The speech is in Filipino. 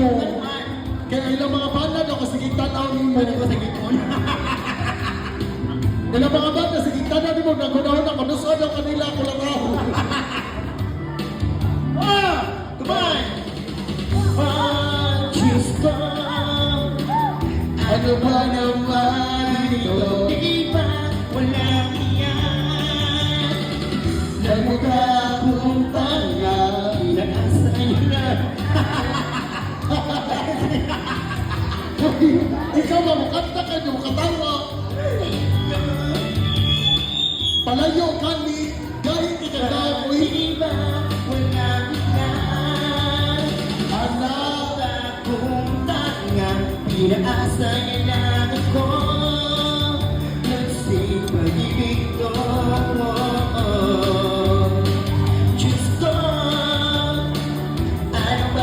mo. Kaya ilang mga banad ako sige tanaw ni mo. Pwede ko sa giton. Ilang mga banad sige tanaw ni mo. Nagunahon ako. Nusod ang kanila ako lang ako. Goodbye! Manchester, Ano ba naman ito? di ba walang iyan? Nagmukha akong tanga. Inaasa niyo na. Ikaw ba makanta ka niyo makatawa? Palayo kami. Kahit ikagamoy. Di ba walang iyan? Anak. Akong tanga, inaasa niya lang ako.